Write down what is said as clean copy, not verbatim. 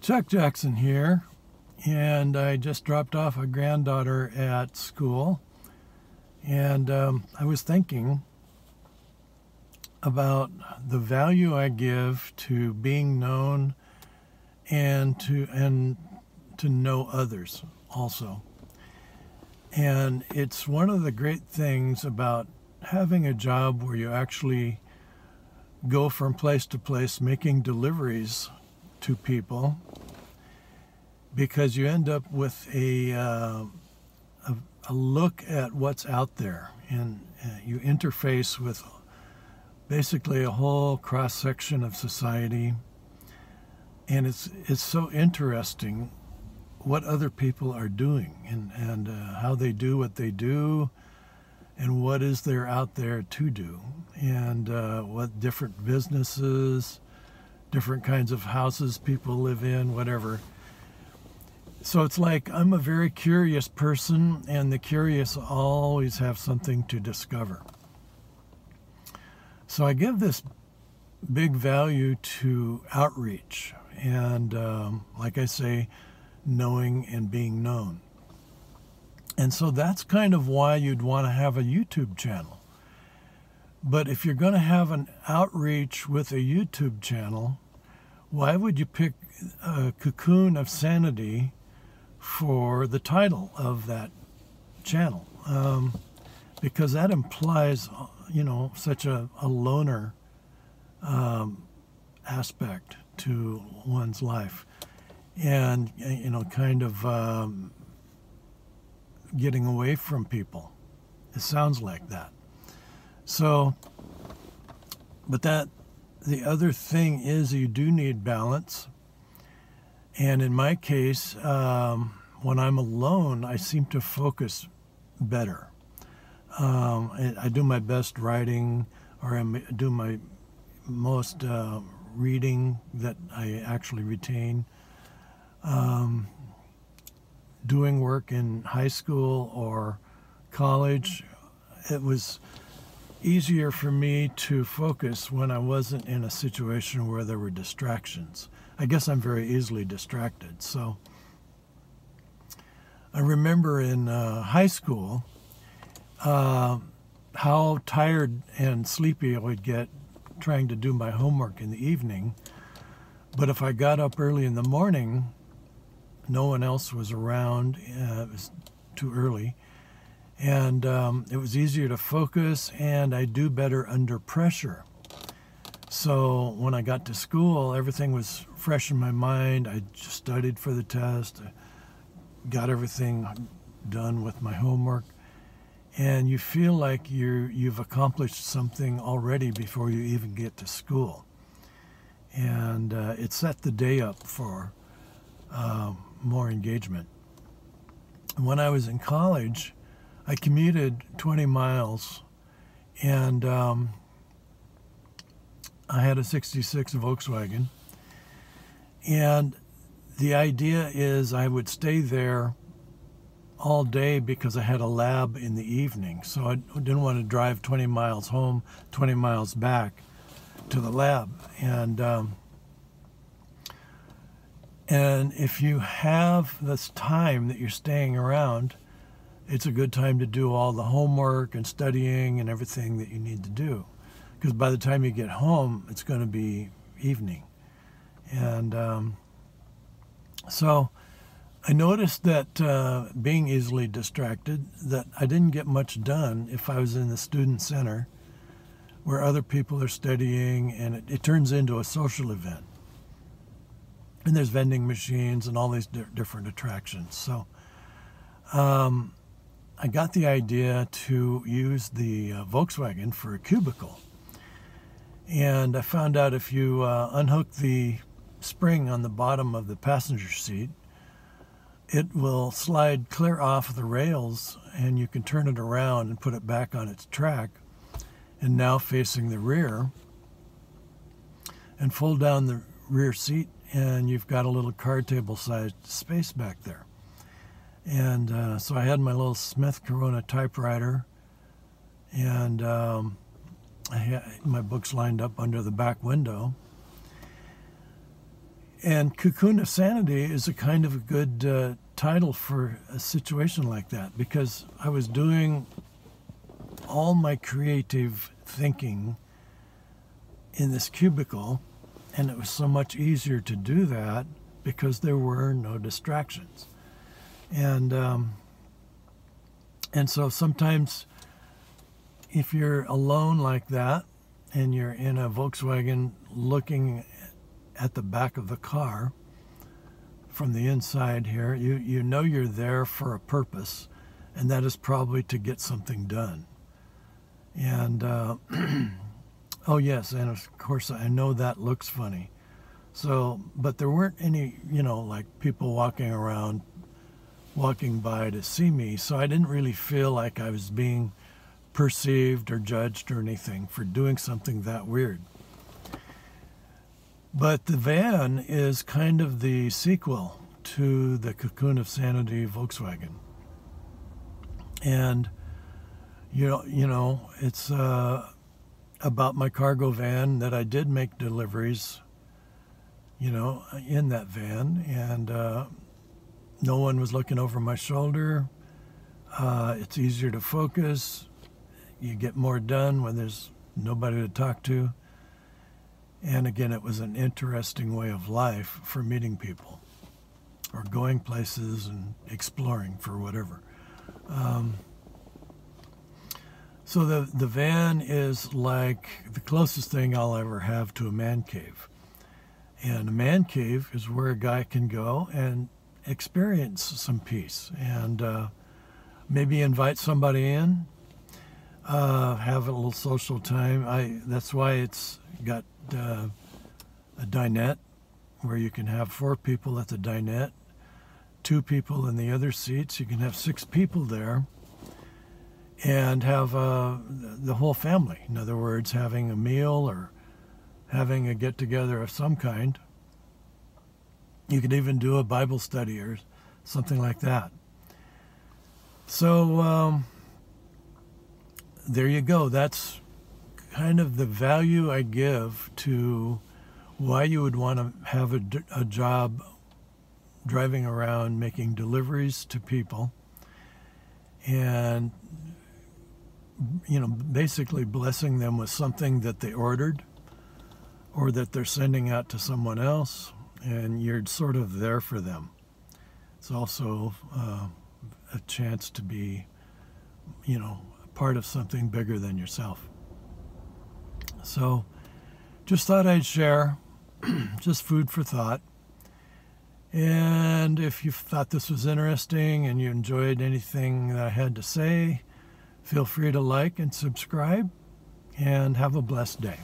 Chuck Jackson here, and I just dropped off a granddaughter at school, and I was thinking about the value I give to being known and to know others also. And it's one of the great things about having a job where you actually go from place to place making deliveries to people, because you end up with a look at what's out there, and you interface with basically a whole cross section of society, and it's so interesting what other people are doing and how they do what they do, and what is there out there to do, and what different businesses, different kinds of houses people live in, whatever. So it's like I'm a very curious person, and the curious always have something to discover. So I give this big value to outreach and, like I say, knowing and being known. And so that's kind of why you'd want to have a YouTube channel. But if you're going to have an outreach with a YouTube channel, why would you pick a Cocoon of Sanity for the title of that channel? Because that implies, such a loner aspect to one's life, and, kind of getting away from people. It sounds like that. So, but the other thing is you do need balance. And in my case, when I'm alone, I seem to focus better. I do my best writing, or I do my most reading that I actually retain. Doing work in high school or college, it was easier for me to focus when I wasn't in a situation where there were distractions. I guess I'm very easily distracted. So I remember in high school how tired and sleepy I would get trying to do my homework in the evening. But if I got up early in the morning, no one else was around. It was too early. And it was easier to focus, and I do better under pressure. So when I got to school, everything was fresh in my mind. I just studied for the test, I got everything done with my homework, and you feel like you've accomplished something already before you even get to school. And it set the day up for more engagement. When I was in college, I commuted 20 miles, and I had a 66 Volkswagen. And the idea is I would stay there all day because I had a lab in the evening. So I didn't want to drive 20 miles home, 20 miles back to the lab. And if you have this time that you're staying around, it's a good time to do all the homework and studying and everything that you need to do. Because by the time you get home, it's going to be evening. And so I noticed that being easily distracted, that I didn't get much done if I was in the student center where other people are studying, and it turns into a social event. And there's vending machines and all these different attractions. So I got the idea to use the Volkswagen for a cubicle. And I found out if you unhook the spring on the bottom of the passenger seat, it will slide clear off the rails, and you can turn it around and put it back on its track, and now facing the rear, and fold down the rear seat, and you've got a little card table sized space back there. And so I had my little Smith Corona typewriter, and I had my books lined up under the back window. And Cocoon of Sanity is a kind of a good title for a situation like that, because I was doing all my creative thinking in this cubicle, and it was so much easier to do that because there were no distractions. And so sometimes if you're alone like that and you're in a Volkswagen looking at the back of the car from the inside here, you know you're there for a purpose, and that is probably to get something done. And oh yes, and of course I know that looks funny. So, but there weren't any, like people walking by to see me, so I didn't really feel like I was being perceived or judged or anything for doing something that weird. But the van is kind of the sequel to the Cocoon of Sanity Volkswagen. And, it's about my cargo van that I did make deliveries, in that van. And no one was looking over my shoulder. It's easier to focus. You get more done when there's nobody to talk to. And again, it was an interesting way of life for meeting people or going places and exploring for whatever. So the van is like the closest thing I'll ever have to a man cave. And a man cave is where a guy can go and experience some peace and maybe invite somebody in, have a little social time. That's why it's got a dinette where you can have 4 people at the dinette, 2 people in the other seats. You can have 6 people there and have the whole family. In other words, having a meal or having a get-together of some kind. You could even do a Bible study or something like that. So there you go. That's kind of the value I give to why you would want to have a job driving around making deliveries to people and basically blessing them with something that they ordered or that they're sending out to someone else, and you're sort of there for them. It's also a chance to be part of something bigger than yourself. So just thought I'd share, just food for thought. And if you thought this was interesting and you enjoyed anything that I had to say, feel free to like and subscribe, and have a blessed day.